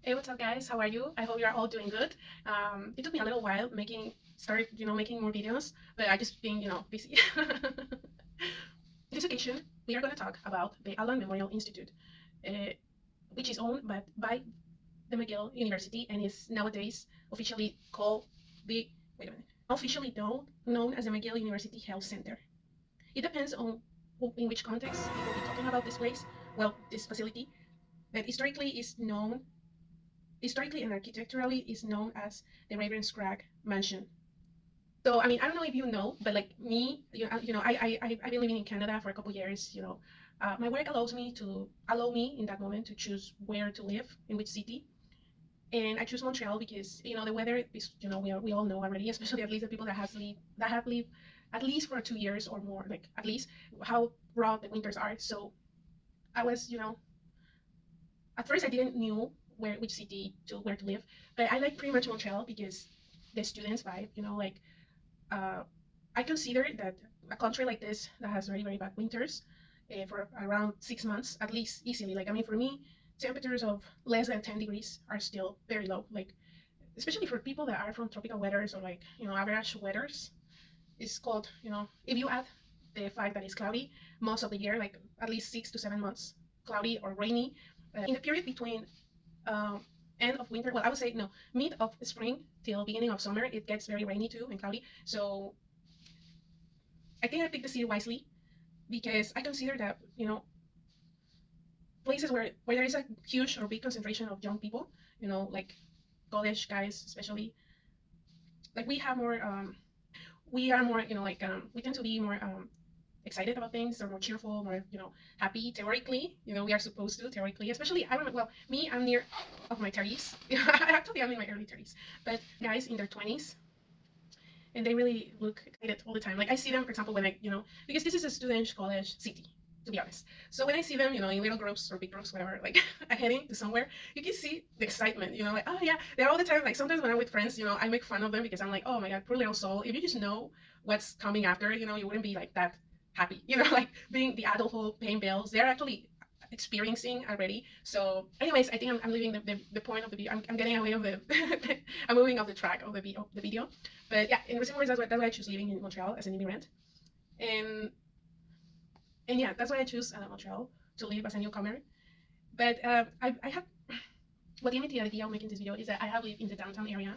Hey, what's up, guys? How are you? I hope you are all doing good. It took me a little while making more videos, but I just been, busy. This occasion, we are going to talk about the Allen Memorial Institute, uh, which is owned by the McGill University and is nowadays officially called the, wait a minute, officially known as the McGill University Health Center. It depends on in which context we will be talking about this place, well, this facility, that historically and architecturally is known as the Ravenscraig Mansion. So I mean, I don't know if you know, but like me, I've been living in Canada for a couple years. My work allow me in that moment to choose where to live in which city, and I choose Montreal because the weather is we all know already, especially at least the people that have lived at least for 2 years or more, like at least how raw the winters are. So I was at first I didn't knew which city to where to live, but I like pretty much Montreal because the students vibe. Uh, I consider that a country like this that has very very bad winters for around 6 months at least easily. Like I mean, for me, temperatures of less than 10 degrees are still very low. Like especially for people that are from tropical weathers or like average weathers, it's cold. If you add the fact that it's cloudy most of the year, like at least 6 to 7 months, cloudy or rainy. In the period between um, end of winter, well, I would say no, mid of spring till beginning of summer, it gets very rainy too and cloudy. So I think I picked the city wisely because I consider that places where there is a huge or big concentration of young people, like college guys especially, like we are more we tend to be more excited about things or more cheerful, more happy theoretically. We are supposed to theoretically, especially I don't know. Well, me, I'm near of my 30s. Actually, I'm in my early 30s, but guys in their 20s, and they really look excited all the time. Like I see them, for example, when because this is a student college city, to be honest. So when I see them, in little groups or big groups, whatever, like heading to somewhere, you can see the excitement. Like, oh yeah, they're all the time. Like sometimes when I'm with friends, I make fun of them because I'm like, oh my god, poor little soul. If you just know what's coming after, you wouldn't be like that happy. Like being the adulthood, paying bills. They're actually experiencing already. So anyways, I think I'm leaving the point of the video. I'm getting away of the I'm moving off the track of the video. But yeah, in recent words, that's why I choose living in Montreal as an immigrant. And yeah, that's why I choose Montreal to live as a newcomer. But I have what gave me the idea of making this video is that I have lived in the downtown area,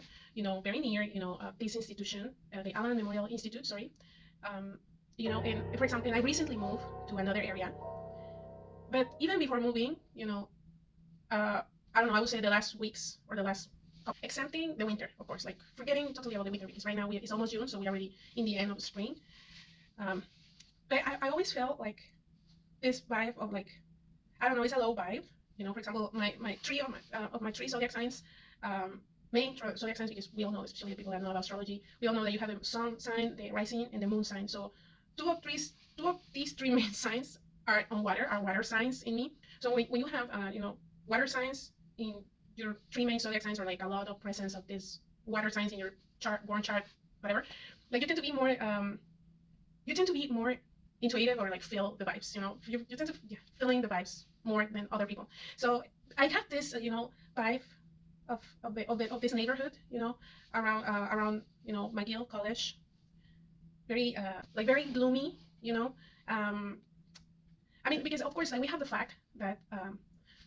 very near, this institution, the Allen Memorial Institute, sorry. And for example, and I recently moved to another area. But even before moving, I don't know, I would say the last weeks or the last, exempting the winter, of course, like forgetting totally about the winter because right now it's almost June, so we're already in the end of spring. Um, but I always felt like this vibe of like, I don't know, it's a low vibe. For example, my three zodiac signs, main zodiac signs, because we all know, especially the people that know about astrology, we all know that you have the sun sign, the rising, and the moon sign. So two of these three main signs are water signs in me. So when you have water signs in your three main zodiac signs, or like a lot of presence of these water signs in your born chart, whatever, like you tend to be more intuitive or like feel the vibes. You tend to feeling the vibes more than other people. So I had this vibe of this neighborhood, around McGill College, very very gloomy. I mean, because of course, like we have the fact that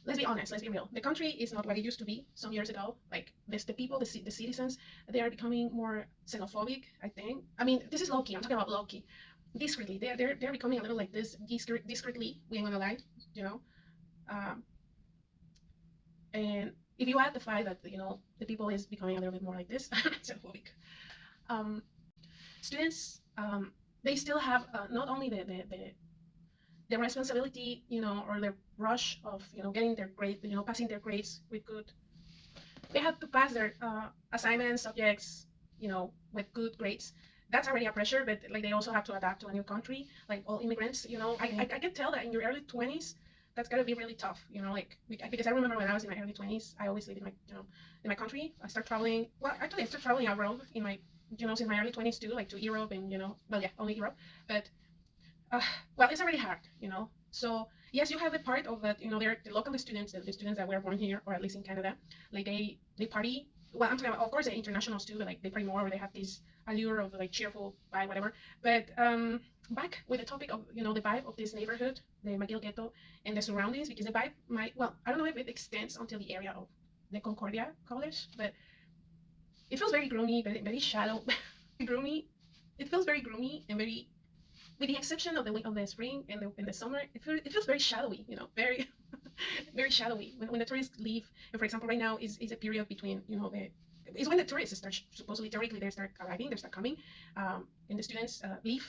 let's be honest, let's be real. The country is not what it used to be some years ago. Like the people, the citizens, they are becoming more xenophobic, I think. I mean, this is low key. I'm talking about low key. Discreetly, they're becoming a little like this discreetly. We ain't gonna lie, you know. Um, and if you add the fact that the people is becoming a little bit more like this xenophobic, um, students they still have not only the responsibility, or the rush of getting their grade, passing their grades with good. They have to pass their assignments, subjects, with good grades. That's already a pressure, but like they also have to adapt to a new country, like all immigrants. I can tell that in your early 20s, that's gotta be really tough. Like because I remember when I was in my early 20s, I always lived in my country. I started traveling. Well, actually, I started traveling abroad in my since my early 20s too, like to Europe and well, yeah, only Europe, but. Well, it's already hard, So yes, you have a part of that. They're the local students, the students that were born here, or at least in Canada. Like they party. Well, I'm talking about, of course, the internationals too. But like they party more, or they have this allure of like cheerful vibe, whatever. But back with the topic of the vibe of this neighborhood, the McGill ghetto and the surroundings, because the vibe might, well, I don't know if it extends until the area of the Concordia College, but it feels very gloomy, very shallow, gloomy. It feels very gloomy and very, with the exception of the spring and the summer, it feels very shadowy, very very shadowy. When the tourists leave, and for example, right now is a period between is when the tourists start, supposedly theoretically they start arriving, they start coming, and the students leave,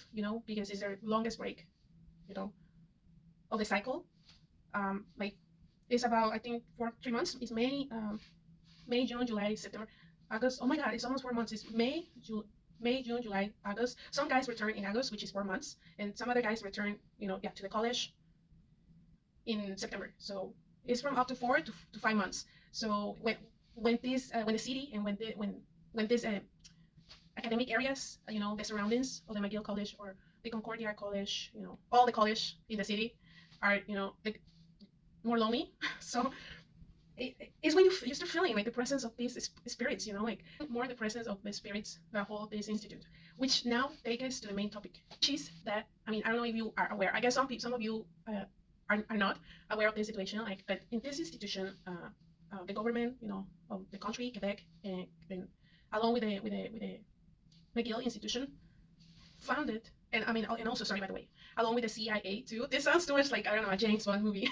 because it's their longest break, you know, of the cycle. Like it's about, I think, for 3 months. It's May, June, July, September, August. Oh my God, it's almost 4 months. It's May, June, July, August. Some guys return in August, which is 4 months, and some other guys return, yeah, to the college in September. So it's from up to 4 to 5 months. So when the city and when these academic areas, the surroundings of the McGill College or the Concordia College, all the college in the city are, more lonely. So it's when you start feeling like the presence of these spirits, like more the presence of the spirits that hold this institute, which now takes us to the main topic, which is that, I mean, I don't know if you are aware. I guess some of you are not aware of this situation. Like, but in this institution, the government, of the country, Quebec, and along with the McGill institution, founded, and I mean, and also, sorry, by the way, along with the CIA too. This sounds too much like, I don't know, a James Bond movie.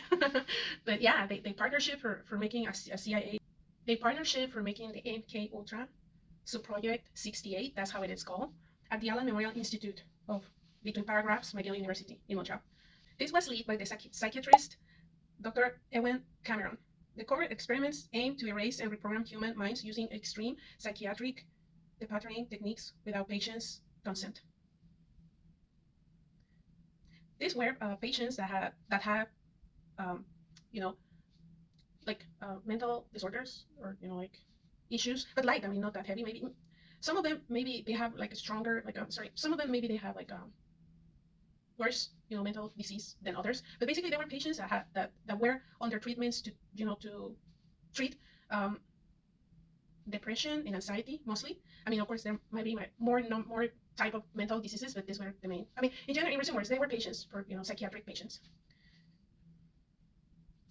But yeah, they partnership for making a CIA. They partnership for making the MK Ultra Subproject 68. That's how it is called, at the Allen Memorial Institute of Between Paragraphs, McGill University in Montreal. This was led by the psychiatrist Dr. Ewen Cameron. The covert experiments aim to erase and reprogram human minds using extreme psychiatric depatterning techniques without patients' consent. These were patients that had um, you know like mental disorders, or like issues, but light. I mean, not that heavy. Maybe some of them, maybe they have like a stronger, like some of them maybe they have like worse mental disease than others. But basically, there were patients that were under treatments to treat depression and anxiety mostly. I mean, of course, there might be more type of mental diseases, but these were the main. I mean, in general, in recent words, they were patients for psychiatric patients.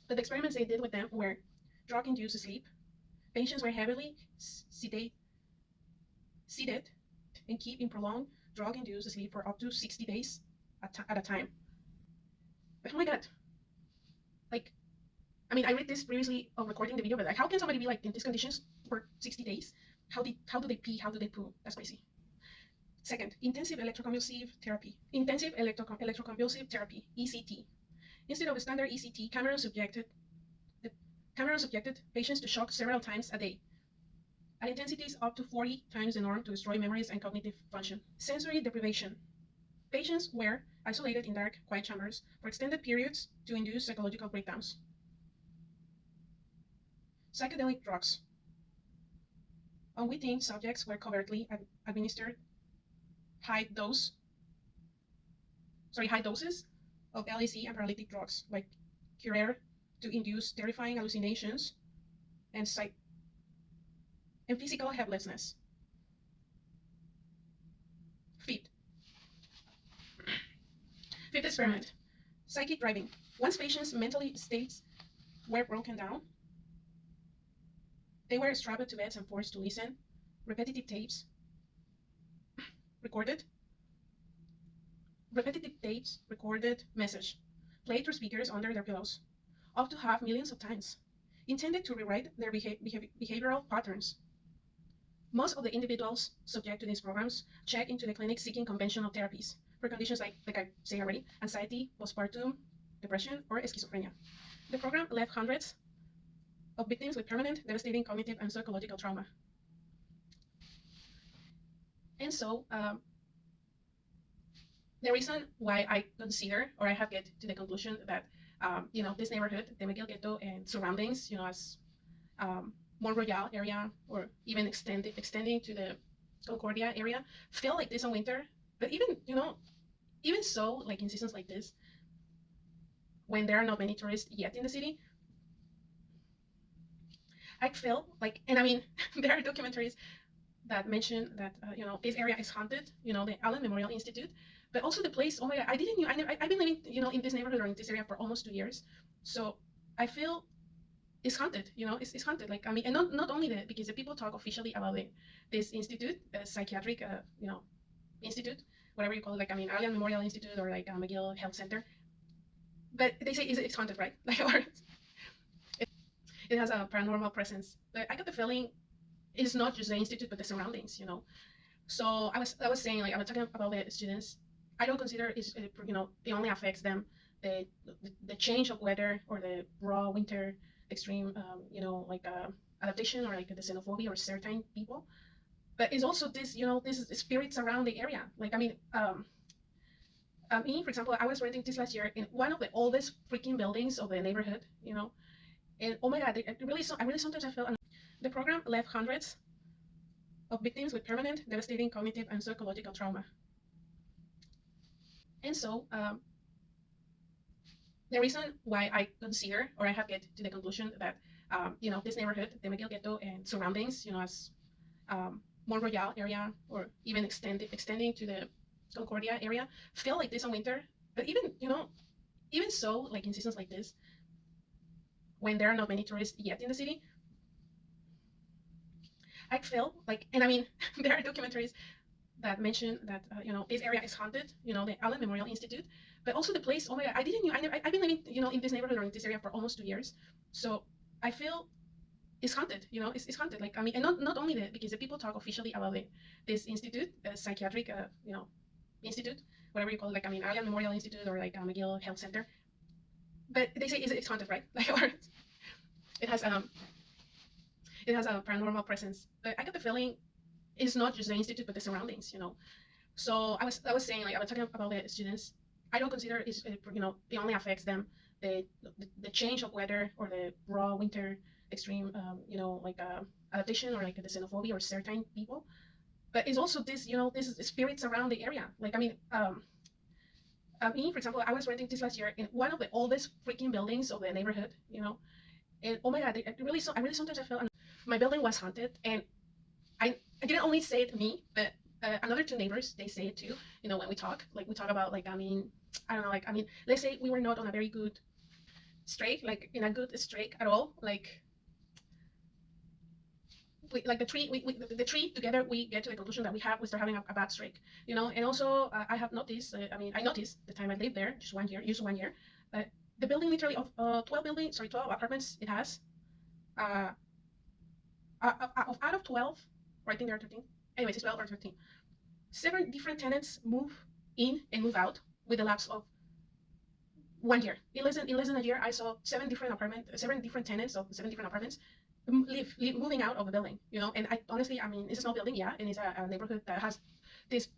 But the experiments they did with them were drug-induced sleep. Patients were heavily sedated and keep in prolonged drug-induced sleep for up to 60 days at a time. But oh my God, like, I mean, I read this previously of recording the video, but like, how can somebody be like in these conditions for 60 days? How do they pee? How do they poo? That's crazy. Second, intensive electroconvulsive therapy. Intensive electroconvulsive therapy, ECT. Instead of a standard ECT, Cameron subjected patients to shock several times a day, at intensities up to 40 times the norm, to destroy memories and cognitive function. Sensory deprivation. Patients were isolated in dark, quiet chambers for extended periods to induce psychological breakdowns. Psychedelic drugs. Unwitting subjects were covertly administered high doses of LSD and paralytic drugs like Curare to induce terrifying hallucinations and physical helplessness. Fifth experiment, psychic driving. Once patients' mental states were broken down, they were strapped to beds and forced to listen. Repetitive tapes recorded message played through speakers under their pillows, up to half millions of times, intended to rewrite their behavioral patterns. Most of the individuals subject to these programs check into the clinic seeking conventional therapies for conditions like I said already, anxiety, postpartum depression, or schizophrenia. The program left hundreds of victims with permanent, devastating cognitive and psychological trauma. And so the reason why I consider, or I have get to the conclusion that this neighborhood, the McGill Ghetto and surroundings, as Montreal area, or even extending to the Concordia area, feel like this in winter. But even so, like in seasons like this, when there are not many tourists yet in the city. I feel like, and I mean, there are documentaries that mention that this area is haunted. The Allen Memorial Institute, but also the place. Oh my God, I didn't knew. I've been living in this neighborhood or in this area for almost 2 years, so I feel it's haunted. It's haunted. Like I mean, and not only that, because the people talk officially about this institute, psychiatric institute, whatever you call it. Like I mean, Allen Memorial Institute or like McGill Health Center, but they say it's haunted, right? Like or it has a paranormal presence. But I got the feeling it's not just the institute, but the surroundings. So I was saying, like I was talking about the students. I don't consider it only affects them the the change of weather or the raw winter extreme like adaptation or like the xenophobia or certain people, but it's also this spirits around the area. Like I mean, me for example, I was renting this last year in one of the oldest freaking buildings of the neighborhood. And oh my God, I really sometimes I felt the program left hundreds of victims with permanent, devastating cognitive and psychological trauma. And so the reason why I consider, or I have get to the conclusion that this neighborhood, the McGill ghetto and surroundings, as Montreal area, or even extending to the Concordia area, feel like this in winter. But even so, like in seasons like this, when there are not many tourists yet in the city, I feel like, and I mean, there are documentaries that mention that this area is haunted. The Allen Memorial Institute, but also the place. Oh my God, I didn't knew. I've been living in this neighborhood or in this area for almost 2 years, so I feel it's haunted. It's haunted. Like I mean, and not only that, because the people talk officially about this institute, psychiatric institute, whatever you call it. Like I mean, Allen Memorial Institute or like McGill Health Center, but they say it's haunted, right? Like or it has a paranormal presence. But I got the feeling it's not just the institute, but the surroundings. So I was saying, like I was talking about the students. I don't consider it only affects them the change of weather or the raw winter extreme like adaptation or like the xenophobia or certain people, but it's also this spirits around the area. Like I mean, me for example, I was renting this last year in one of the oldest freaking buildings of the neighborhood. And oh my God, I really sometimes I felt my building was haunted, and I didn't only say it to me, but another two neighbors, they say it too. When we talk about, like I mean, I don't know, like I mean, let's say we were not on a very good streak, like in a good streak at all. Like the tree together, we get to the conclusion that we start having a bad streak. And also I have noticed. I noticed the time I lived there, just 1 year. The building literally of 12 apartments it has. Uh, out of 12, or I think there are 13. Anyways, it's 12 or 13. 7 different tenants move in and move out with the lapse of 1 year. In less than a year, I saw 7 different tenants of 7 different apartments moving out of the building. And I honestly, I mean, it's a small building, yeah, and it's a neighborhood that has this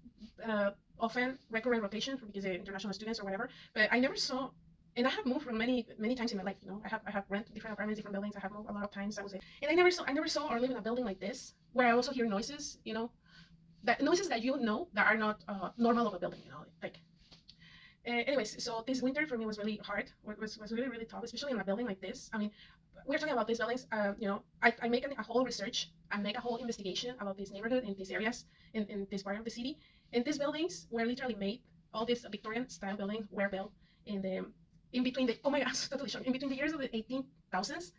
often recurrent rotation because they're international students or whatever. But I never saw. And I have moved from many times in my life. I have rented different apartments, different buildings. I have moved a lot of times. And I never saw or live in a building like this where I also hear noises. That noises that that are not normal of a building. Like. Anyways, so this winter for me was really hard. Was really really tough, especially in a building like this. I mean, we're talking about these buildings. I make a whole research. I make a whole investigation about this neighborhood in these areas in this part of the city. And these buildings were literally made. All these Victorian style buildings were built in between the, oh my God, totally shocked, in between the years of the 18,000s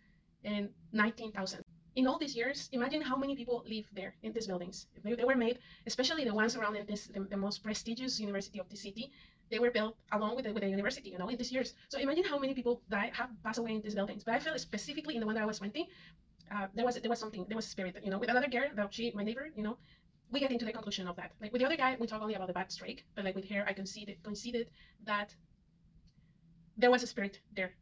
and 19,000. In all these years, imagine how many people live there in these buildings. They were made, especially the ones around the most prestigious university of the city. They were built along with the university, in these years. So imagine how many people have passed away in these buildings. But I feel specifically in the one that I was renting, there was a spirit. With another girl, my neighbor, we get into the conclusion of that. Like with the other guy, we talk only about the bad streak, but like with her, I conceded that there was a spirit there,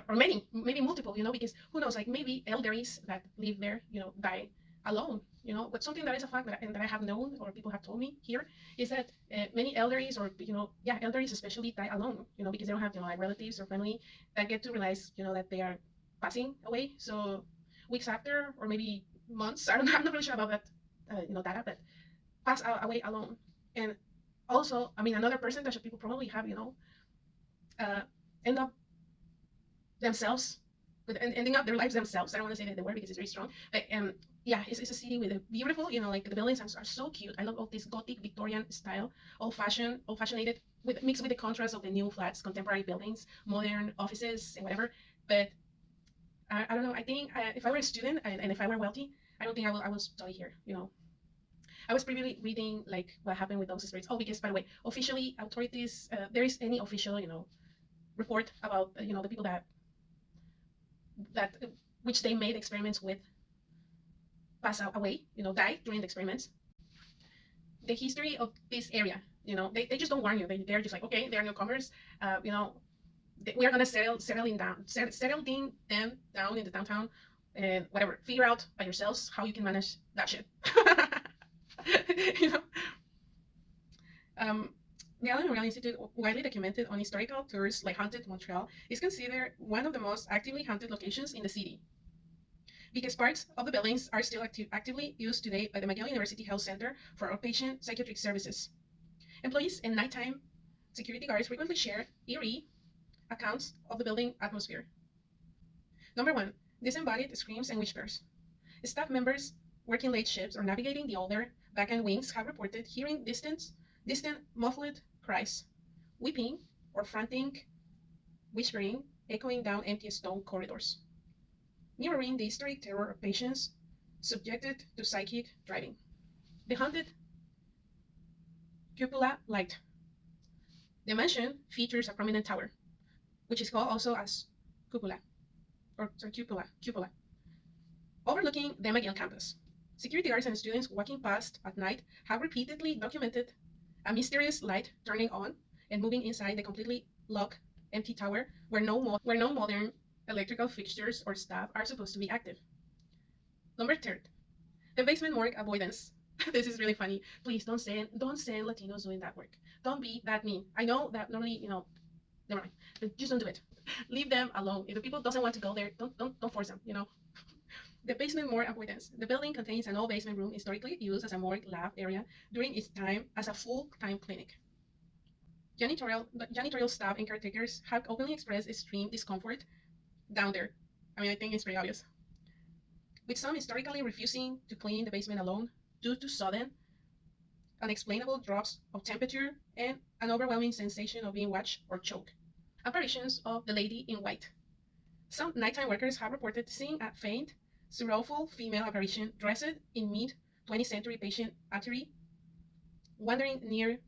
or maybe multiple, because who knows, like maybe elderlies that live there, die alone, but something that is a fact that I have known or people have told me here is that many elderlies or, elderlies especially die alone, because they don't have, like relatives or family that get to realize, that they are passing away. So weeks after, or maybe months, I'm not really sure about that, data, but pass away alone. And also, I mean, another person that people probably have, end up themselves, with ending up their lives themselves. I don't want to say that the word because it's very strong, but yeah, it's a city with a beautiful, like the buildings are so cute. I love all this Gothic Victorian style, old fashioned, with mixed with the contrast of the new flats, contemporary buildings, modern offices, and whatever. But I don't know. I think if I were a student and if I were wealthy, I don't think I will study here. I was previously reading like what happened with those spirits. Oh, because by the way, officially authorities, there is any official report about the people that which they made experiments with pass away, die during the experiments. The history of this area, they just don't warn you. They're just like, okay, they're newcomers. We are gonna settle them down in the downtown and whatever. Figure out by yourselves how you can manage that shit. you know. The Allen Memorial Institute, widely documented on historical tours like Haunted Montreal, is considered one of the most actively haunted locations in the city, because parts of the buildings are still actively used today by the McGill University Health Center for outpatient psychiatric services. Employees and nighttime security guards frequently share eerie accounts of the building atmosphere. Number 1. Disembodied screams and whispers. Staff members working late shifts or navigating the older back-end wings have reported hearing distant muffled cries, weeping, or frantic whispering echoing down empty stone corridors, mirroring the historic terror of patients subjected to psychic driving. The haunted cupola light. The mansion features a prominent tower, which is called also as cupola, cupola, overlooking the McGill campus. Security guards and students walking past at night have repeatedly documented a mysterious light turning on and moving inside the completely locked, empty tower where no modern electrical fixtures or staff are supposed to be active. Number 3, the basement morgue avoidance. This is really funny. Please don't send Latinos doing that work. Don't be that mean. I know that normally, never mind. But just don't do it. Leave them alone. If the people doesn't want to go there, don't force them. The basement morgue avoidance. The building contains an old basement room historically used as a morgue lab area during its time as a full-time clinic. Janitorial staff and caretakers have openly expressed extreme discomfort down there. I think it's pretty obvious. With some historically refusing to clean the basement alone due to sudden, unexplainable drops of temperature and an overwhelming sensation of being watched or choked. Apparitions of the lady in white. Some nighttime workers have reported seeing a faint, sorrowful female apparition dressed in mid-20th century patient artillery, wandering near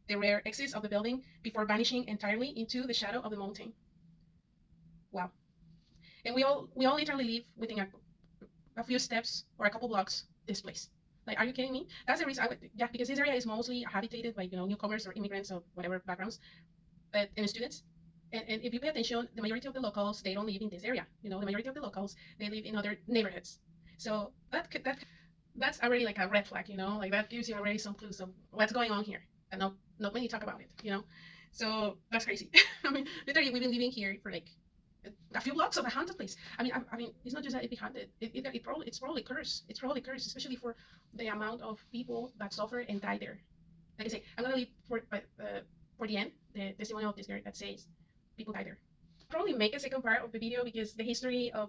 the rear exits of the building before vanishing entirely into the shadow of the mountain. Wow. And we all literally live within a few steps or a couple blocks this place. Like, are you kidding me? That's the reason because this area is mostly habitated by newcomers or immigrants of whatever backgrounds, and students. And if you pay attention, the majority of the locals, they don't live in this area. The majority of the locals, they live in other neighborhoods. So that's already like a red flag. Like that gives you already some clues of what's going on here, and not many talk about it. So that's crazy. Literally, we've been living here for like a few blocks of a haunted place. It's not just that it be haunted. It's probably cursed. It's probably cursed, especially for the amount of people that suffer and die there. Like I say, I'm gonna leave for the end the testimony of this girl that says people die there. Probably make a second part of the video because the history of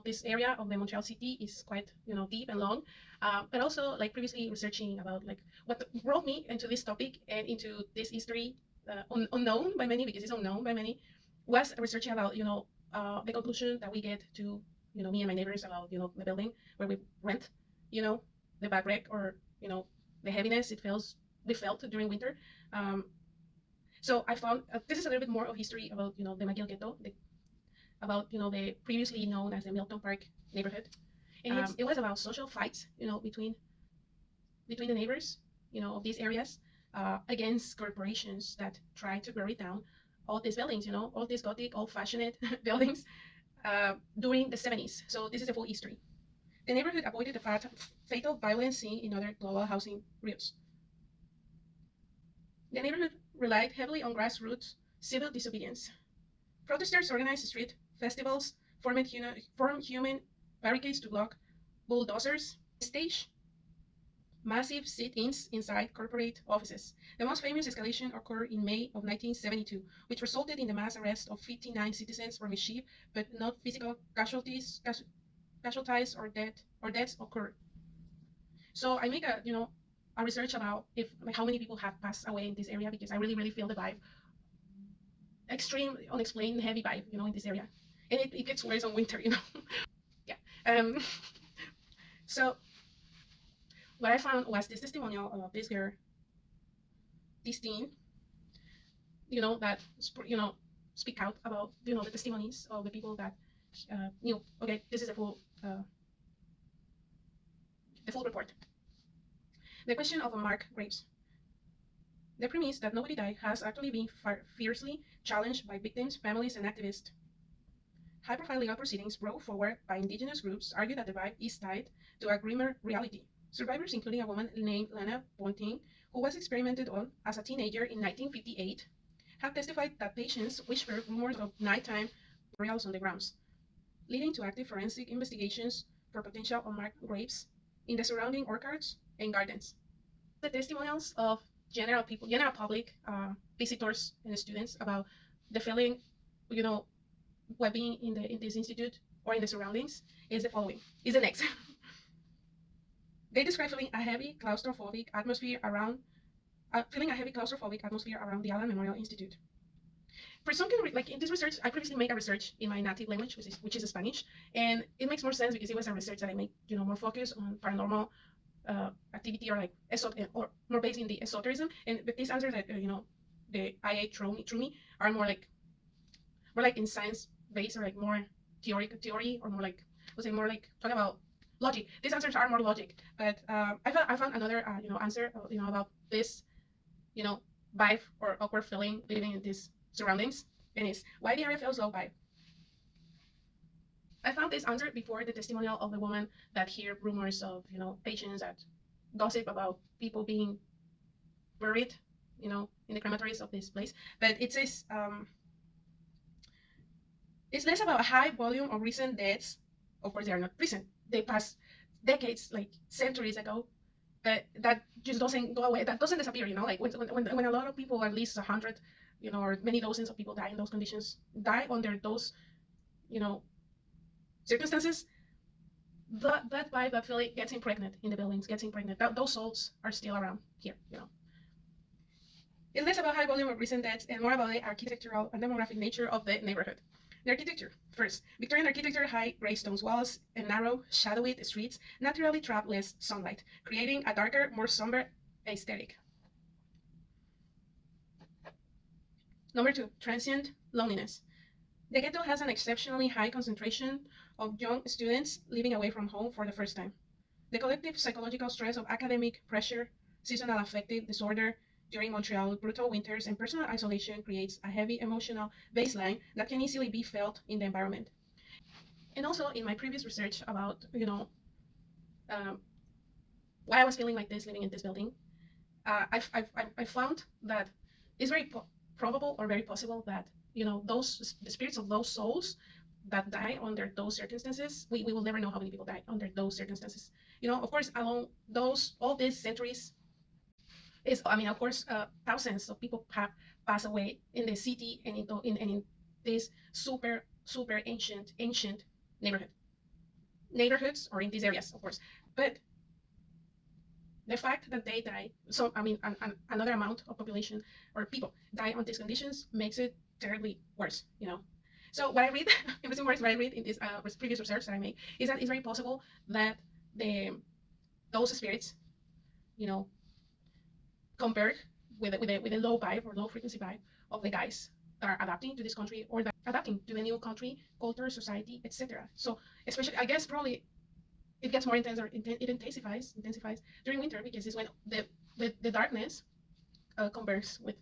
this area of the Montreal city is quite deep and long. But also, like, previously researching about like what brought me into this topic and into this history unknown by many, because it's unknown by many, was researching about the conclusion that we get to me and my neighbors about the building where we rent, the bad wreck, or the heaviness we felt during winter. So I found this is a little bit more of history about the McGill ghetto, about the previously known as the Milton Park neighborhood, and it was about social fights between the neighbors of these areas against corporations that try to bury down all these buildings, all these Gothic, old-fashioned buildings during the 70s. So this is the full history. The neighborhood avoided the fatal violence seen in other global housing riots. The neighborhood relied heavily on grassroots civil disobedience. Protesters organized street festivals, formed human barricades to block bulldozers, staged massive sit-ins inside corporate offices. The most famous escalation occurred in May of 1972, which resulted in the mass arrest of 59 citizens for mischief, but not physical casualties or deaths occurred. So I make a research about if like how many people have passed away in this area because I really feel the vibe, extreme, unexplained, heavy vibe, in this area, and it gets worse on winter. Yeah. So what I found was this testimonial of this girl, this teen, that speak out about the testimonies of the people that knew. Okay, this is the full report. The question of Mark Graves. The premise that nobody died has actually been fiercely challenged by victims, families, and activists. High-profile legal proceedings brought forward by indigenous groups argue that the vibe is tied to a grimmer reality. Survivors, including a woman named Lana Ponting, who was experimented on as a teenager in 1958, have testified that patients whispered rumors of nighttime burials on the grounds, leading to active forensic investigations for potential unmarked graves in the surrounding orchards and gardens. The testimonials of general public, visitors and students about the feeling, what being in this institute or in the surroundings is the following. Is the next. They describe feeling a heavy claustrophobic atmosphere around the Allen Memorial Institute. For some kind of like in this research, I previously made a research in my native language, which is Spanish, and it makes more sense because it was a research that I made, more focused on paranormal activity or like or more based in the esotericism. And but these answers that the IA threw me are more like in science based or like more theory or more like talking about logic. These answers are more logic, but I found another answer about this vibe or awkward feeling living in these surroundings, and it's why the area feels low vibe. I found this answer before the testimonial of the woman that hear rumors of patients that gossip about people being buried in the crematories of this place. But it says it's less about a high volume of recent deaths. Of course, they are not recent. They passed decades, like centuries ago. But that just doesn't go away. That doesn't disappear. Like when a lot of people, at least 100, or many dozens of people die in those conditions, die under those, circumstances. That vibe, that feeling gets impregnated in the buildings, gets impregnated. Those souls are still around here. It's less about high volume of recent deaths and more about the architectural and demographic nature of the neighborhood. The architecture. First, Victorian architecture, high gray-stone walls and narrow, shadowy streets naturally trap less sunlight, creating a darker, more somber aesthetic. Number 2, transient loneliness. The ghetto has an exceptionally high concentration of young students living away from home for the first time. The collective psychological stress of academic pressure, seasonal affective disorder, during Montreal, brutal winters and personal isolation creates a heavy emotional baseline that can easily be felt in the environment. And also in my previous research about, why I was feeling like this living in this building, I found that it's very probable or very possible that, the spirits of those souls that die under those circumstances, we will never know how many people died under those circumstances. Of course, along all these centuries, of course, thousands of people have passed away in the city and in this super ancient neighborhoods or in these areas, of course. But the fact that they die, another amount of population or people die on these conditions makes it terribly worse. So what I read, what I read in this previous research that I made is that it's very possible that those spirits, compared with a low vibe or low frequency vibe of the guys that are adapting to this country or that are adapting to the new country, culture, society, etc. So especially, I guess probably it gets more intense or it intensifies during winter because it's when the darkness converses with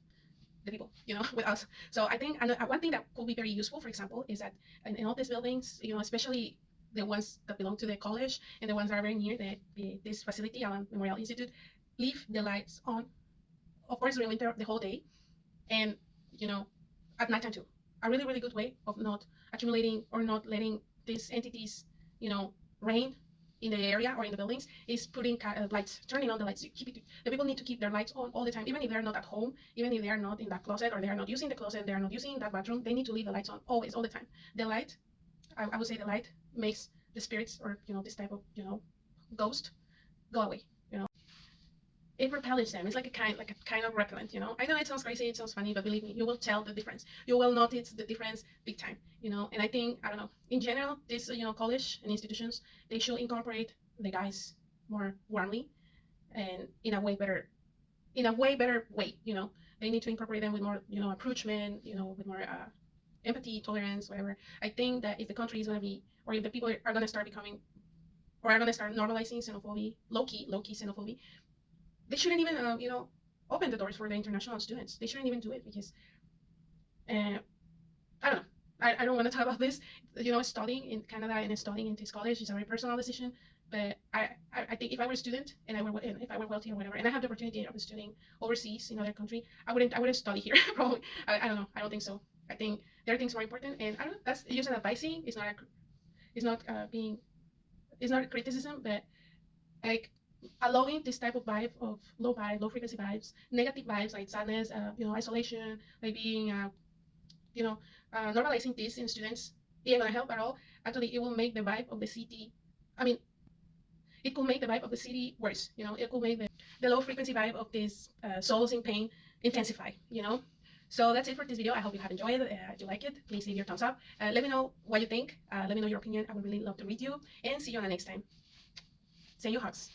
the people, with us. So I think one thing that could be very useful, for example, is that in all these buildings, especially the ones that belong to the college and the ones that are very near this facility, Allen Memorial Institute, leave the lights on, of course, during winter, the whole day, and at nighttime too. A really good way of not accumulating or not letting these entities, reign in the area or in the buildings is putting lights, turning on the lights. The people need to keep their lights on all the time, even if they're not at home, even if they are not in that closet, or they are not using the closet, they are not using that bathroom. They need to leave the lights on always, all the time. The light, I would say, the light makes the spirits, or this type of ghost, go away. It repels them. It's like a kind of repellent. I know it sounds crazy, it sounds funny, but believe me, you will tell the difference. You will notice the difference big time. And I think, I don't know, in general, these college and institutions, they should incorporate the guys more warmly and in a way better way. They need to incorporate them with more approachment, with more empathy, tolerance, whatever. I think that if the country is going to be, or if the people are going to start becoming, or are going to start normalizing xenophobia, low-key xenophobia, they shouldn't even open the doors for the international students. They shouldn't even do it, because I don't know, I don't want to talk about this. Studying in Canada and studying in this college is a very personal decision, but I think if I were a student and if I were wealthy or whatever, and I have the opportunity of studying overseas in other country, I wouldn't study here. Probably. I don't know, I don't think so. I think there are things more important, and I don't know, that's just an advising. It's not criticism, but like allowing this type of vibe of low frequency vibes, negative vibes like sadness, isolation, like being, normalizing this in students, it ain't gonna help at all. Actually, it will make the vibe of the city. I mean, it could make the vibe of the city worse. It could make the low frequency vibe of these souls in pain intensify. So that's it for this video. I hope you have enjoyed it. If you like it, please leave your thumbs up. Let me know what you think. Let me know your opinion. I would really love to read you. And see you on the next time. Send you hugs.